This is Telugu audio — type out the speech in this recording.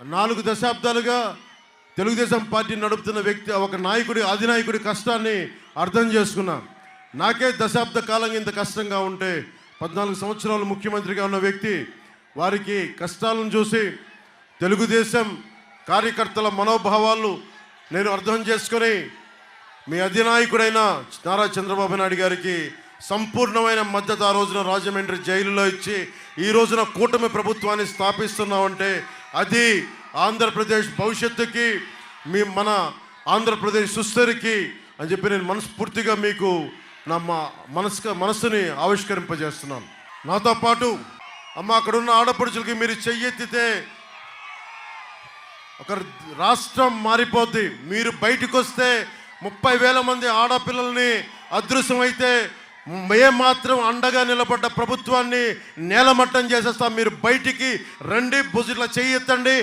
4 దశాబ్దాలుగా తెలుగుదేశం పార్టీ నడుపుతున్న వ్యక్తి, ఒక నాయకుడి, అధినాయకుడి కష్టాన్ని అర్థం చేసుకున్నా. నాకే దశాబ్ద కాలంగా ఇంత కష్టంగా ఉంటే 14 సంవత్సరాలు ముఖ్యమంత్రిగా ఉన్న వ్యక్తి, వారికి కష్టాలను చూసి తెలుగుదేశం కార్యకర్తల మనోభావాలు నేను అర్థం చేసుకొని మీ అధినాయకుడైన నారా చంద్రబాబు నాయుడు గారికి సంపూర్ణమైన మద్దతు ఆ రోజున రాజమండ్రి జైలులో ఇచ్చి ఈ రోజున కూటమి ప్రభుత్వాన్ని స్థాపిస్తున్నామంటే అది ఆంధ్రప్రదేశ్ భవిష్యత్తుకి, మన ఆంధ్రప్రదేశ్ సుస్థిరికి అని చెప్పి నేను మనస్ఫూర్తిగా మీకు నా మనస్సుని ఆవిష్కరింపజేస్తున్నాను. నాతో పాటు అమ్మ, అక్కడున్న ఆడపడుచులకి మీరు చెయ్యెత్తితే ఒక రాష్ట్రం మారిపోద్ది. మీరు బయటకు వస్తే 30,000 మంది ఆడపిల్లల్ని అదృశ్యమైతే మాత్రం అండగా నిలబడ్డ ప్రభుత్వాన్ని నేలమట్టం చేసేస్తాం. మీరు బయటికి రండి, భుజుల చెయ్యెత్తండి.